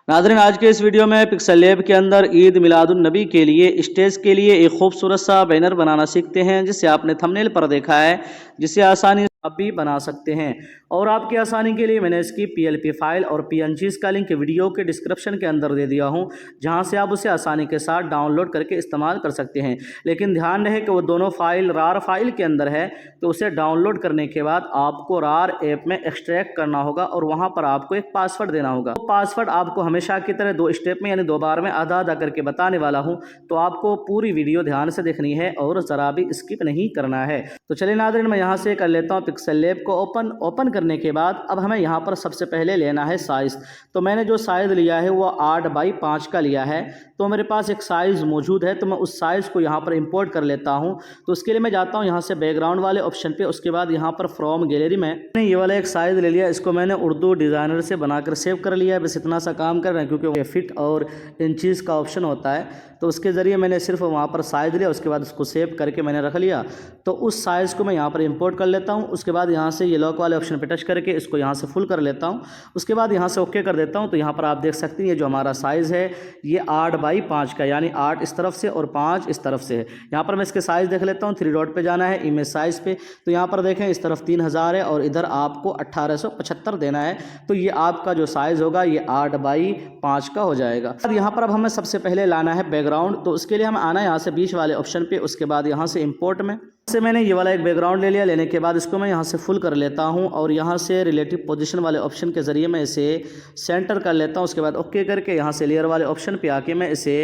नाज़रीन, आज के इस वीडियो में पिक्सल लैब के अंदर ईद मिलादुन नबी के लिए स्टेज के लिए एक खूबसूरत सा बैनर बनाना सीखते हैं, जिसे आपने थंबनेल पर देखा है, जिसे आसानी से आप भी बना सकते हैं। और आपकी आसानी के लिए मैंने इसकी पीएलपी फाइल और पीएनजीज का लिंक वीडियो के डिस्क्रिप्शन के अंदर दे दिया हूं, जहां से आप उसे आसानी के साथ डाउनलोड करके इस्तेमाल कर सकते हैं। लेकिन ध्यान रहे कि वो दोनों फाइल रार फाइल के अंदर है, तो उसे डाउनलोड करने के बाद आपको रार ऐप में एक्सट्रैक्ट करना होगा और वहां पर आपको एक पासवर्ड देना होगा। तो पासवर्ड आपको हमेशा की तरह 2 स्टेप में यानी 2 बार में आधा आधा करके बताने वाला हूं, तो आपको पूरी वीडियो ध्यान से देखनी है और ज़रा भी स्किप नहीं करना है। तो चलिए नाज़रीन, मैं यहाँ से कर लेता हूँ पिक्सल लैब को ओपन करने के बाद अब हमें यहाँ पर सबसे पहले लेना है साइज़। तो मैंने जो साइज़ लिया है वो 8x5 का लिया है। तो मेरे पास एक साइज़ मौजूद है, तो मैं उस साइज़ को यहाँ पर इंपोर्ट कर लेता हूँ। तो उसके लिए मैं जाता हूँ यहाँ से बैकग्राउंड वाले ऑप्शन पे, उसके बाद यहाँ पर फ्रॉम गैलरी में मैंने ये वाला एक साइज़ ले लिया। इसको मैंने उर्दू डिज़ाइनर से बनाकर सेव कर लिया है। बस इतना सा काम कर रहे हैं, क्योंकि वो फिट और इंचीज का ऑप्शन होता है, तो उसके ज़रिए मैंने सिर्फ वहाँ पर साइज़ लिया, उसके बाद उसको सेव करके मैंने रख लिया। तो उस साइज़ को मैं यहाँ पर इंपोर्ट कर लेता हूँ। उसके बाद यहाँ से ये लॉक वाले ऑप्शन पर टच करके इसको यहाँ से फुल कर लेता हूँ। उसके बाद यहाँ से ओके कर देता हूँ। तो यहाँ पर आप देख सकते हैं ये जो हमारा साइज़ है ये 8x5 का, यानी 8 इस तरफ से और 5 इस तरफ से है। यहाँ पर मैं इसके साइज़ देख लेता हूँ। 3 डॉट पे जाना है, इमेज साइज़ पे। तो यहाँ पर देखें इस तरफ 3000 है और इधर आपको 1875 देना है। तो ये आपका जो साइज़ होगा ये 8x5 का हो जाएगा। अब यहाँ पर अब हमें सबसे पहले लाना है बैकग्राउंड। तो उसके लिए हमें आना है यहाँ से बीच वाले ऑप्शन पे, उसके बाद यहाँ से इंपोर्ट में से मैंने ये वाला एक बैकग्राउंड ले लिया। लेने के बाद इसको मैं यहाँ से फुल कर लेता हूँ और यहाँ से रिलेटिव पोजीशन वाले ऑप्शन के ज़रिए मैं इसे सेंटर कर लेता हूँ। उसके बाद ओके करके यहाँ से लेयर वाले ऑप्शन पे आके मैं इसे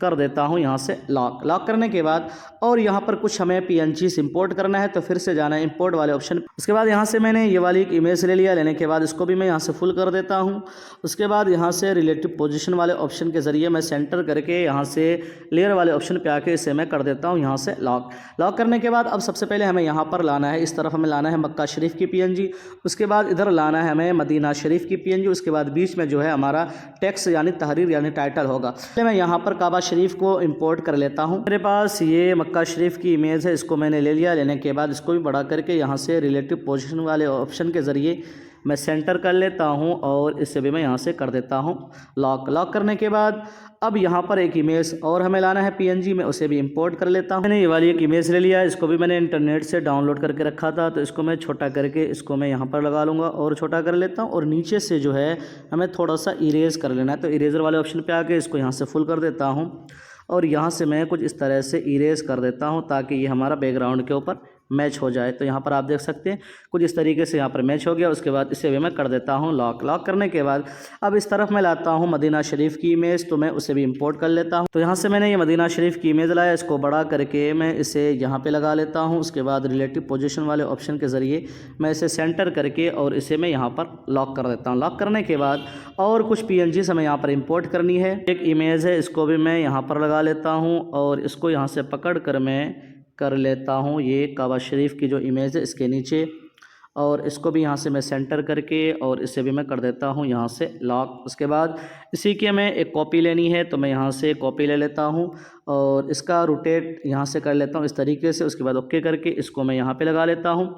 कर देता हूँ यहाँ से लॉक करने के बाद। और यहाँ पर कुछ हमें पीएनजी इंपोर्ट करना है, तो फिर से जाना है इंपोर्ट वाले ऑप्शन। उसके बाद यहाँ से मैंने ये वाली एक इमेज ले लिया। लेने के बाद इसको भी मैं यहाँ से फुल कर देता हूँ। उसके बाद यहाँ से रिलेटिव पोजीशन वाले ऑप्शन के ज़रिए मैं सेंटर करके यहाँ से लेयर वाले ऑप्शन पे आके इसे मैं कर देता हूँ यहाँ से लॉक करने के बाद अब सबसे पहले हमें यहाँ पर लाना है, इस तरफ हमें लाना है मक्का शरीफ की पीएनजी। उसके बाद इधर लाना है हमें मदीना शरीफ की पीएनजी। उसके बाद बीच में जो है हमारा टेक्स्ट यानी तहरीर यानी टाइटल होगा। तो मैं यहाँ पर काबा शरीफ को इंपोर्ट कर लेता हूँ। मेरे पास ये मक्का शरीफ की इमेज है, इसको मैंने ले लिया। लेने के बाद इसको भी बड़ा करके यहाँ से रिलेटिव पोजीशन वाले ऑप्शन के ज़रिए मैं सेंटर कर लेता हूँ और इसे भी मैं यहाँ से कर देता हूँ लॉक करने के बाद अब यहाँ पर एक इमेज और हमें लाना है पीएनजी में, उसे भी इंपोर्ट कर लेता हूँ। मैंने ये वाली एक इमेज ले लिया, इसको भी मैंने इंटरनेट से डाउनलोड करके रखा था। तो इसको मैं छोटा करके इसको मैं यहाँ पर लगा लूँगा और छोटा कर लेता हूँ। और नीचे से जो है हमें थोड़ा सा इरेज कर लेना है। तो इरेजर वाले ऑप्शन पर आके इसको यहाँ से फुल कर देता हूँ और यहाँ से मैं कुछ इस तरह से इरेज कर देता हूँ ताकि ये हमारा बैकग्राउंड के ऊपर मैच हो जाए। तो यहाँ पर आप देख सकते हैं कुछ इस तरीके से यहाँ पर मैच हो गया। उसके बाद इसे भी मैं कर देता हूँ लॉक करने के बाद अब इस तरफ मैं लाता हूँ मदीना शरीफ की इमेज, तो मैं उसे भी इंपोर्ट कर लेता हूँ। तो यहाँ से मैंने ये मदीना शरीफ की इमेज लाया, इसको बड़ा करके मैं इसे यहाँ पे लगा लेता हूँ। उसके बाद रिलेटिव पोजीशन वाले ऑप्शन के ज़रिए मैं इसे सेंटर करके और इसे मैं यहाँ पर लॉक कर देता हूँ। लॉक करने के बाद और कुछ पीएनजी हमें यहाँ पर इंपोर्ट करनी है। एक इमेज है, इसको भी मैं यहाँ पर लगा लेता हूँ और इसको यहाँ से पकड़ कर मैं कर लेता हूँ ये काबा शरीफ की जो इमेज है इसके नीचे, और इसको भी यहाँ से मैं सेंटर करके और इसे भी मैं कर देता हूँ यहाँ से लॉक। उसके बाद इसी की हमें एक कॉपी लेनी है, तो मैं यहाँ से कॉपी ले लेता हूँ और इसका रोटेट यहाँ से कर लेता हूँ इस तरीके से। उसके बाद ओके करके इसको मैं यहाँ पे लगा लेता हूँ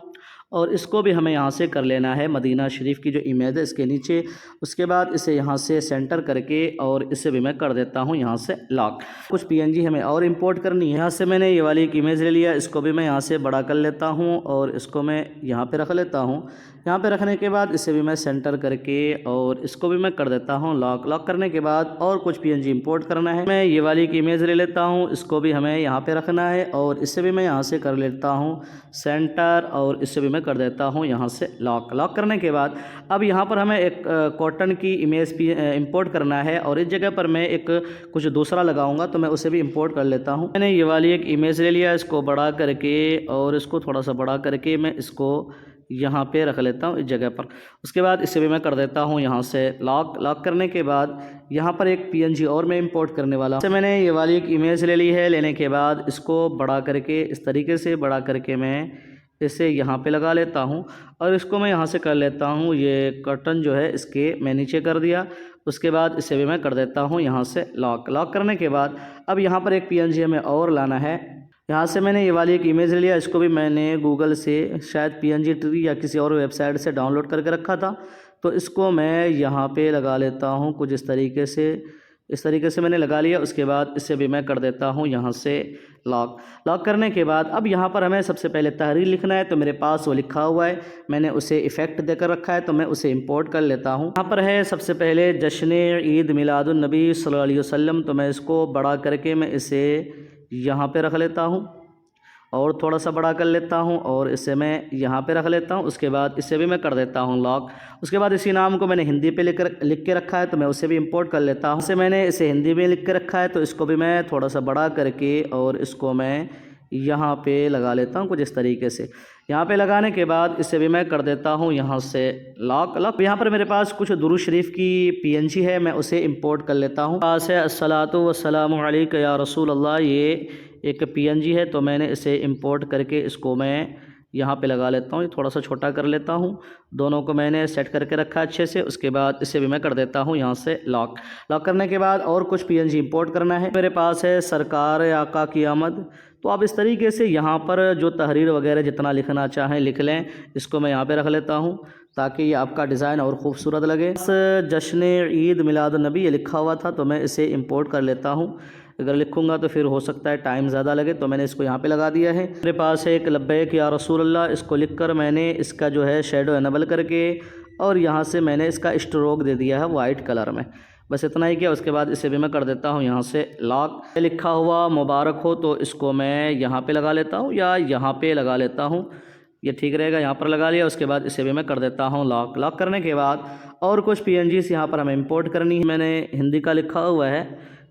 और इसको भी हमें यहाँ से कर लेना है मदीना शरीफ की जो इमेज है इसके नीचे। उसके बाद इसे यहाँ से सेंटर करके और इसे भी मैं कर देता हूँ यहाँ से लॉक। कुछ पीएनजी हमें और इंपोर्ट करनी है। यहाँ से मैंने ये वाली एक इमेज ले लिया, इसको भी मैं यहाँ से बड़ा कर लेता हूँ और इसको मैं यहाँ पे रख लेता हूँ। यहाँ पे रखने के बाद इसे भी मैं सेंटर करके और इसको भी मैं कर देता हूँ लॉक करने के बाद और कुछ पीएनजी इंपोर्ट करना है। मैं ये वाली एक इमेज ले लेता हूँ, इसको भी हमें यहाँ पे रखना है और इसे भी मैं यहाँ से कर लेता हूँ सेंटर और इसे भी मैं कर देता हूँ यहाँ से लॉक करने के बाद अब यहाँ पर हमें एक कॉटन की इमेज भी इंपोर्ट करना है और इस जगह पर मैं एक कुछ दूसरा लगाऊंगा, तो मैं उसे भी इंपोर्ट कर लेता हूँ। मैंने ये वाली एक इमेज ले लिया, इसको बड़ा करके और इसको थोड़ा सा बड़ा करके मैं इसको यहाँ पे रख लेता हूँ इस जगह पर। उसके बाद इसे भी मैं कर देता हूँ यहाँ से लॉक करने के बाद यहाँ पर एक पीएनजी और मैं इंपोर्ट करने वाला हूँ। मैंने ये वाली एक इमेज ले ली है। लेने के बाद इसको बड़ा करके इस तरीके से बड़ा करके मैं इसे यहाँ पे लगा लेता हूँ और इसको मैं यहाँ से कर लेता हूँ ये कर्टन जो है इसके मैं नीचे कर दिया। उसके बाद इसे भी मैं कर देता हूँ यहाँ से लॉक करने के बाद अब यहाँ पर एक पीएनजी हमें और लाना है। यहाँ से मैंने ये वाली एक इमेज ले लिया, इसको भी मैंने गूगल से शायद पीएनजी ट्री या किसी और वेबसाइट से डाउनलोड करके रखा था। तो इसको मैं यहाँ पे लगा लेता हूँ कुछ इस तरीके से मैंने लगा लिया। उसके बाद इसे भी मैं कर देता हूँ यहाँ से लॉक करने के बाद अब यहाँ पर हमें सबसे पहले तहरीर लिखना है, तो मेरे पास वो लिखा हुआ है, मैंने उसे इफ़ेक्ट देकर रखा है, तो मैं उसे इंपोर्ट कर लेता हूँ। यहाँ पर है सबसे पहले जश्न ईद मिलादुन नबी सल्लल्लाहु अलैहि वसल्लम, तो मैं इसको बड़ा करके मैं इसे यहाँ पे रख लेता हूँ और थोड़ा सा बड़ा कर लेता हूँ और इसे मैं यहाँ पे रख लेता हूँ। उसके बाद इसे भी मैं कर देता हूँ लॉक। उसके बाद इसी नाम को मैंने हिंदी पे लिख के रखा है, तो मैं उसे भी इंपोर्ट कर लेता हूँ। इसे मैंने इसे हिंदी में लिख के रखा है, तो इसको भी मैं थोड़ा सा बड़ा करके और इसको मैं यहाँ पे लगा लेता हूँ कुछ इस तरीके से। यहाँ पे लगाने के बाद इसे भी मैं कर देता हूँ यहाँ से लॉक। यहाँ पर मेरे पास कुछ दुरूद शरीफ की PNG है, मैं उसे इंपोर्ट कर लेता हूँ। पास है अस्सलातु वस्सलामु अलैका या रसूल अल्लाह, ये एक PNG है, तो मैंने इसे इंपोर्ट करके इसको मैं यहाँ पे लगा लेता हूँ। थोड़ा सा छोटा कर लेता हूँ, दोनों को मैंने सेट करके रखा अच्छे से। उसके बाद इसे भी मैं कर देता हूँ यहाँ से लॉक करने के बाद और कुछ PNG इंपोर्ट करना है। मेरे पास है सरकार आका की आमद, तो आप इस तरीके से यहाँ पर जो तहरीर वगैरह जितना लिखना चाहें लिख लें। इसको मैं यहाँ पे रख लेता हूँ ताकि ये आपका डिज़ाइन और ख़ूबसूरत लगे। जश्न ईद मिलादुन नबी ये लिखा हुआ था, तो मैं इसे इंपोर्ट कर लेता हूँ। अगर लिखूँगा तो फिर हो सकता है टाइम ज़्यादा लगे, तो मैंने इसको यहाँ पे लगा दिया है। मेरे पास है एक लब्बैक या रसूल अल्लाह, इसको लिखकर मैंने इसका जो है शेडो एनेबल करके और यहाँ से मैंने इसका स्ट्रोक दे दिया है वाइट कलर में। बस इतना ही किया। उसके बाद इसे भी मैं कर देता हूँ यहाँ से लॉक। लिखा हुआ मुबारक हो, तो इसको मैं यहाँ पे लगा लेता हूँ या यहाँ पे लगा लेता हूँ, ये ठीक रहेगा। यहाँ पर लगा लिया। उसके बाद इसे भी मैं कर देता हूँ लॉक करने के बाद और कुछ PNGs यहाँ पर हमें इंपोर्ट करनी है। मैंने हिंदी का लिखा हुआ है,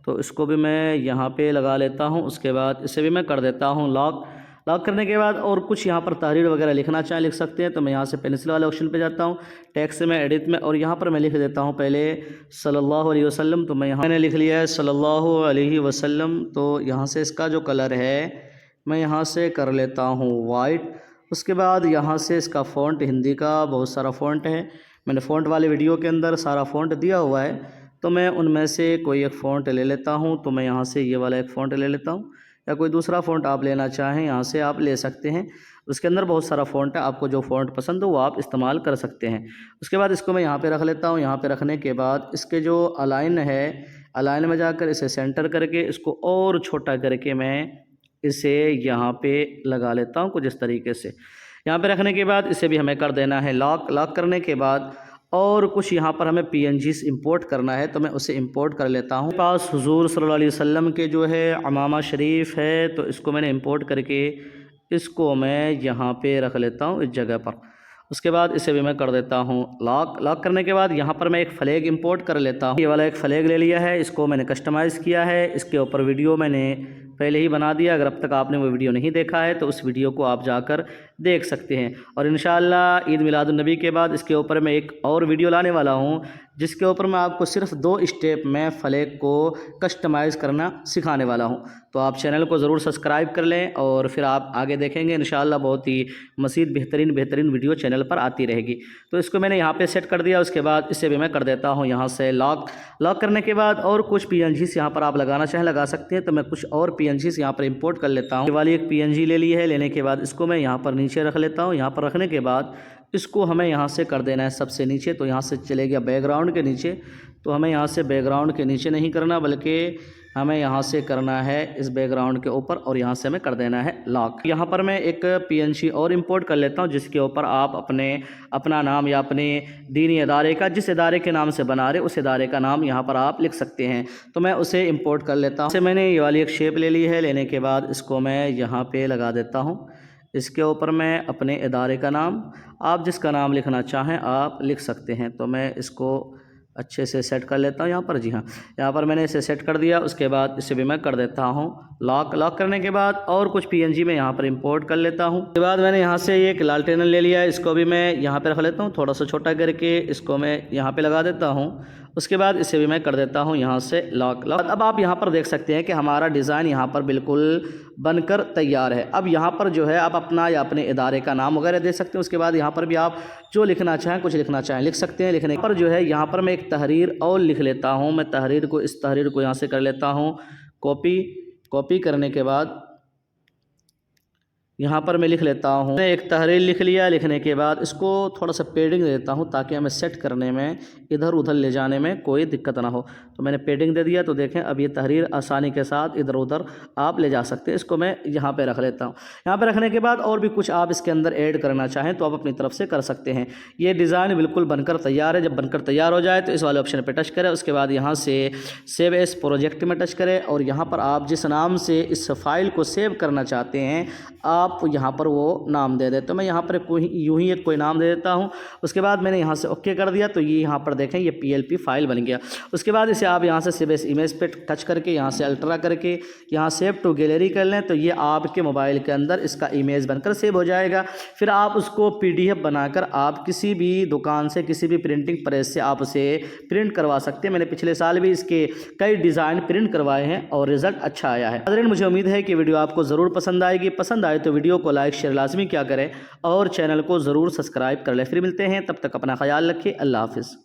तो इसको भी मैं यहाँ पे लगा लेता हूँ। उसके बाद इसे भी मैं कर देता हूँ लॉक करने के बाद और कुछ यहाँ पर तहरीर वगैरह लिखना चाहें लिख सकते हैं, तो मैं यहाँ से पेंसिल वाले ऑप्शन पे जाता हूँ, टेक्स्ट में एडिट में, और यहाँ पर मैं लिख देता हूँ पहले सल्लल्लाहु अलैहि वसल्लम। तो मैं यहाँ मैंने लिख लिया है सल्लल्लाहु अलैहि वसल्लम। तो यहाँ से इसका जो कलर है मैं यहाँ से कर लेता हूँ वाइट। उसके बाद यहाँ से इसका फ़ॉन्ट, हिंदी का बहुत सारा फ़ॉन्ट है, मैंने फ़ॉन्ट वाले वीडियो के अंदर सारा फ़ॉन्ट दिया हुआ है, तो मैं उनमें से कोई एक फ़ॉन्ट ले लेता हूँ। तो मैं यहाँ से ये वाला एक फ़ॉन्ट ले लेता हूँ, या कोई दूसरा फ़ॉन्ट आप लेना चाहें यहाँ से आप ले सकते हैं। उसके अंदर बहुत सारा फ़ॉन्ट है, आपको जो फ़ॉन्ट पसंद हो वो आप इस्तेमाल कर सकते हैं। उसके बाद इसको मैं यहाँ पे रख लेता हूँ। यहाँ पे रखने के बाद इसके जो अलाइन है, अलाइन में जाकर इसे सेंटर करके इसको और छोटा करके मैं इसे यहाँ पे लगा लेता हूँ कुछ इस तरीके से। यहाँ पे रखने के बाद इसे भी हमें कर देना है लॉक करने के बाद और कुछ यहाँ पर हमें PNGs इंपोर्ट करना है, तो मैं उसे इंपोर्ट कर लेता हूँ। पास हुजूर सल्लल्लाहु अलैहि वसल्लम के जो है अमामा शरीफ है, तो इसको मैंने इंपोर्ट करके इसको मैं यहाँ पे रख लेता हूँ इस जगह पर। उसके बाद इसे भी मैं कर देता हूँ लॉक करने के बाद यहाँ पर मैं एक फ्लैग इंपोर्ट कर लेता हूँ। ये वाला एक फ्लैग ले लिया है, इसको मैंने कस्टमाइज़ किया है, इसके ऊपर वीडियो मैंने पहले ही बना दिया। अगर अब तक आपने वो वीडियो नहीं देखा है तो उस वीडियो को आप जाकर देख सकते हैं। और इंशाअल्लाह ईद मिलादुन नबी के बाद इसके ऊपर मैं एक और वीडियो लाने वाला हूँ, जिसके ऊपर मैं आपको सिर्फ 2 स्टेप में फ्लैग को कस्टमाइज़ करना सिखाने वाला हूँ। तो आप चैनल को ज़रूर सब्सक्राइब कर लें और फिर आप आगे देखेंगे इंशाअल्लाह बहुत ही मज़ीद बेहतरीन वीडियो चैनल पर आती रहेगी। तो इसको मैंने यहाँ पे सेट कर दिया। उसके बाद इसे भी मैं कर देता हूँ यहाँ से लॉक करने के बाद और कुछ PNGs यहाँ पर आप लगाना चाहें लगा सकते हैं, तो मैं कुछ और PNGs यहाँ पर इंपोर्ट कर लेता हूँ। ये वाली एक PNG ले ली है, लेने के बाद इसको मैं यहाँ पर नीचे रख लेता हूँ। यहाँ पर रखने के बाद इसको हमें यहाँ से कर देना है सबसे नीचे, तो यहाँ से चले गया बैकग्राउंड के नीचे। तो हमें यहाँ से बैकग्राउंड के नीचे नहीं करना, बल्कि हमें यहाँ से करना है इस बैकग्राउंड के ऊपर और यहाँ से हमें कर देना है लॉक। यहाँ पर मैं एक PNG और इंपोर्ट कर लेता हूँ, जिसके ऊपर आप अपना नाम या अपने दीनी इदारे का, जिस इदारे के नाम से बना रहे उस इदारे का नाम यहाँ पर आप लिख सकते हैं। तो मैं उसे इंपोर्ट कर लेता हूँ। मैंने ये वाली एक शेप ले ली है, लेने के बाद इसको मैं यहाँ पे लगा देता हूँ। इसके ऊपर मैं अपने इदारे का नाम, आप जिसका नाम लिखना चाहें आप लिख सकते हैं। तो मैं इसको अच्छे से सेट कर लेता हूँ यहाँ पर। जी हाँ, यहाँ पर मैंने इसे सेट कर दिया। उसके बाद इसे भी मैं कर देता हूँ लॉक करने के बाद और कुछ PNG में यहाँ पर इंपोर्ट कर लेता हूँ। उसके बाद मैंने यहाँ से एक लालटेन ले लिया है, इसको भी मैं यहाँ पे रख लेता हूँ, थोड़ा सा छोटा करके इसको मैं यहाँ पे लगा देता हूँ। उसके बाद इसे भी मैं कर देता हूँ यहाँ से लॉक। अब आप यहाँ पर देख सकते हैं कि हमारा डिज़ाइन यहाँ पर बिल्कुल बनकर तैयार है। अब यहाँ पर जो है आप अपना या अपने इदारे का नाम वगैरह दे सकते हैं। उसके बाद यहाँ पर भी आप जो लिखना चाहें, कुछ लिखना चाहें लिख सकते हैं। लिखने पर जो है यहाँ पर मैं एक तहरीर और लिख लेता हूँ। मैं इस तहरीर को यहाँ से कर लेता हूँ कॉपी करने के बाद यहाँ पर मैं लिख लेता हूँ। मैंने एक तहरीर लिख लिया। लिखने के बाद इसको थोड़ा सा पेडिंग दे देता हूँ ताकि हमें सेट करने में, इधर उधर ले जाने में कोई दिक्कत ना हो। तो मैंने पेडिंग दे दिया। तो देखें अब ये तहरीर आसानी के साथ इधर उधर आप ले जा सकते हैं। इसको मैं यहाँ पे रख लेता हूँ। यहाँ पे रखने के बाद और भी कुछ आप इसके अंदर ऐड करना चाहें तो आप अपनी तरफ से कर सकते हैं। ये डिज़ाइन बिल्कुल बनकर तैयार है। जब बनकर तैयार हो जाए तो इस वाले ऑप्शन पर टच करें। उसके बाद यहाँ से सेव एज प्रोजेक्ट में टच करें और यहाँ पर आप जिस नाम से इस फाइल को सेव करना चाहते हैं आप यहाँ पर वो नाम दे दें। तो मैं यहाँ पर यूं ही एक कोई नाम दे देता हूँ। उसके बाद मैंने यहाँ से ओके कर दिया। तो ये यहाँ पर देखें ये PLP फाइल बन गया। उसके बाद इसे आप यहाँ से सेव एज इमेज पे टच करके यहाँ से अल्ट्रा करके यहाँ सेव टू गैलरी कर लें। तो ये आपके मोबाइल के अंदर इसका इमेज बनकर सेव हो जाएगा। फिर आप उसको PDF बनाकर आप किसी भी दुकान से, किसी भी प्रिंटिंग प्रेस से आप उसे प्रिंट करवा सकते हैं। मैंने पिछले साल भी इसके कई डिज़ाइन प्रिंट करवाए हैं और रिजल्ट अच्छा आया है। नाज़रीन, मुझे उम्मीद है कि वीडियो आपको ज़रूर पसंद आएगी। पसंद आए तो वीडियो को लाइक शेयर लाजमी क्या करें और चैनल को ज़रूर सब्सक्राइब कर लें। फिर मिलते हैं, तब तक अपना ख्याल रखिए। अल्लाह हाफिज़।